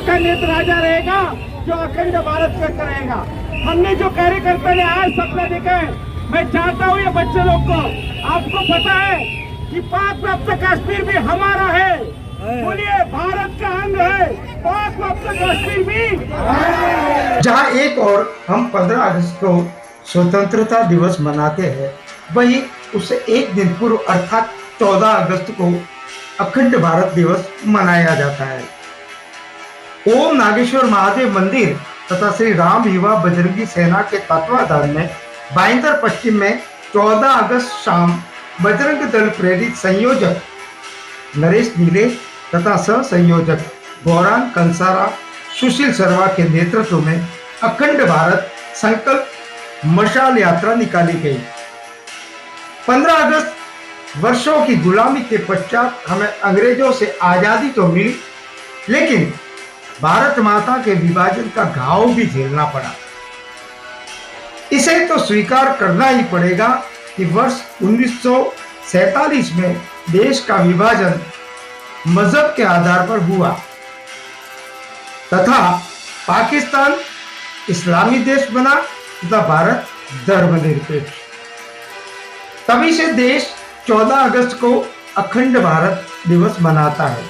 का नेत्र राजा रहेगा जो अखंड भारत का करेगा। हमने जो कार्यकर्ता ने आज सपना देखा है, मैं चाहता हूँ ये बच्चे लोग को, आपको पता है कि पाक प्राप्त कश्मीर भी हमारा है, बोलिए भारत का अंग है, पाक प्राप्त कश्मीर भी। जहाँ एक और हम 15 अगस्त को स्वतंत्रता दिवस मनाते हैं, वहीं उससे एक दिन पूर्व अर्थात 14 अगस्त को अखंड भारत दिवस मनाया जाता है। ओम नागेश्वर महादेव मंदिर तथा श्री राम युवा बजरंगी सेना के तत्वाधान में भाईंदर पश्चिम में 14 अगस्त शाम बजरंग दल प्रेरित संयोजक नरेश नीले तथा सह संयोजक गौरांग कंसारा सुशील शर्मा के नेतृत्व में अखंड भारत संकल्प मशाल यात्रा निकाली गई। 15 अगस्त वर्षों की गुलामी के पश्चात हमें अंग्रेजों से आजादी तो मिली, लेकिन भारत माता के विभाजन का घाव भी झेलना पड़ा। इसे तो स्वीकार करना ही पड़ेगा कि वर्ष 1947 में देश का विभाजन मजहब के आधार पर हुआ तथा पाकिस्तान इस्लामी देश बना तथा भारत धर्मनिरपेक्ष। तभी से देश 14 अगस्त को अखंड भारत दिवस मनाता है।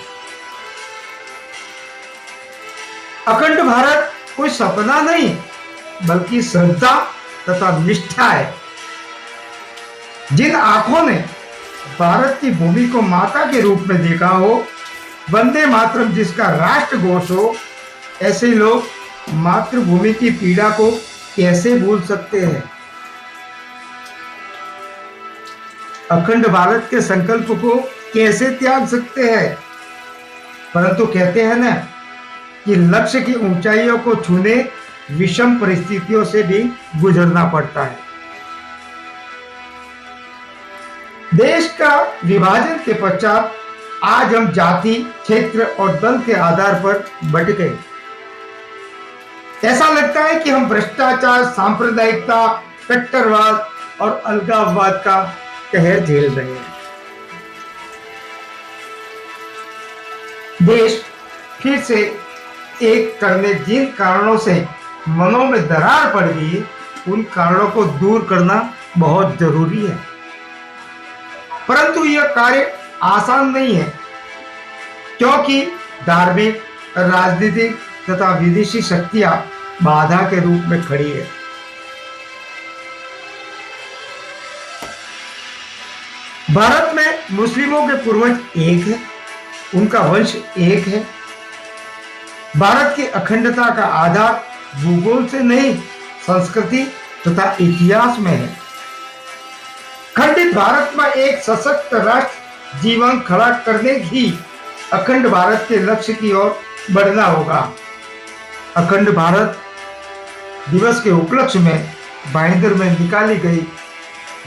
अखंड भारत कोई सपना नहीं बल्कि श्रद्धा तथा निष्ठा है। जिन आंखों ने भारत की भूमि को माता के रूप में देखा हो, वंदे मातरम जिसका राष्ट्र घोष हो, ऐसे लोग मातृभूमि की पीड़ा को कैसे भूल सकते हैं। अखंड भारत के संकल्प को कैसे त्याग सकते हैं। परंतु कहते हैं ना कि लक्ष्य की ऊंचाइयों को छूने विषम परिस्थितियों से भी गुजरना पड़ता है। देश का विभाजन के पश्चात आज हम जाति, क्षेत्र और दल के आधार पर बंट गए। ऐसा लगता है कि हम भ्रष्टाचार, सांप्रदायिकता, कट्टरवाद और अलगाववाद का कहर झेल रहे हैं। देश फिर से एक करने जिन कारणों से मनों में दरार पड़ गई, उन कारणों को दूर करना बहुत जरूरी है। परंतु यह कार्य आसान नहीं है, क्योंकि धार्मिक, राजनीतिक तथा विदेशी शक्तियां बाधा के रूप में खड़ी है। भारत में मुस्लिमों के पूर्वज एक है, उनका वंश एक है। भारत की अखंडता का आधार भूगोल से नहीं, संस्कृति तथा इतिहास में है। खंडित भारत में एक सशक्त राष्ट्र जीवन खड़ा करने की अखंड भारत के लक्ष्य की ओर बढ़ना होगा। अखंड भारत दिवस के उपलक्ष्य में भाईंदर में निकाली गई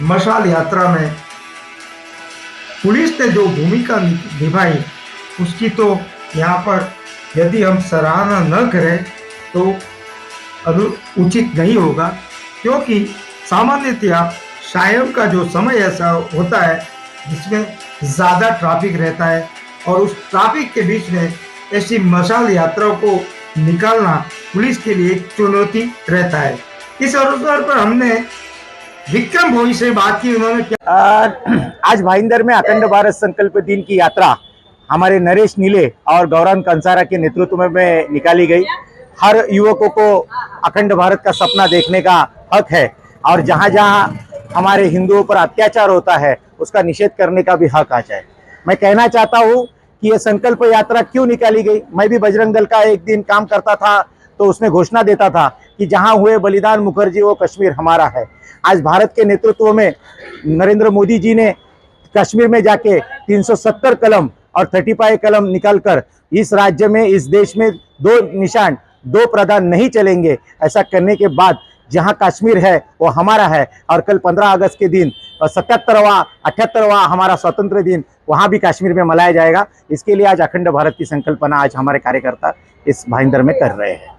मशाल यात्रा में पुलिस ने जो भूमिका निभाई, उसकी तो यहाँ पर यदि हम सराहना न करें तो उचित नहीं होगा, क्योंकि सामान्यतया शाम का जो समय ऐसा होता है जिसमें ज़्यादा ट्रैफिक रहता है और उस ट्रैफिक के बीच में ऐसी मशाल यात्राओं को निकालना पुलिस के लिए एक चुनौती रहता है। इस अवसर पर हमने विक्रम भोई से बात की। उन्होंने आज भाईंदर में अखंड भारत संकल्प दिन की यात्रा हमारे नरेश नीले और गौरांग कंसारा के नेतृत्व में निकाली गई। हर युवकों को अखंड भारत का सपना देखने का हक है और जहाँ जहाँ हमारे हिंदुओं पर अत्याचार होता है उसका निषेध करने का भी हक आ जाए। मैं कहना चाहता हूँ कि ये संकल्प यात्रा क्यों निकाली गई। मैं भी बजरंग दल का एक दिन काम करता था, तो उसमें घोषणा देता था कि जहाँ हुए बलिदान मुखर्जी वो कश्मीर हमारा है। आज भारत के नेतृत्व में नरेंद्र मोदी जी ने कश्मीर में जाके 370 कलम और 35 कलम निकालकर इस राज्य में, इस देश में दो निशान, दो प्रधान नहीं चलेंगे, ऐसा करने के बाद जहां कश्मीर है वो हमारा है। और कल 15 अगस्त के दिन 77वां 78वां हमारा स्वतंत्र दिन वहां भी कश्मीर में मनाया जाएगा। इसके लिए आज अखंड भारत की संकल्पना आज हमारे कार्यकर्ता इस भाईंदर में कर रहे हैं।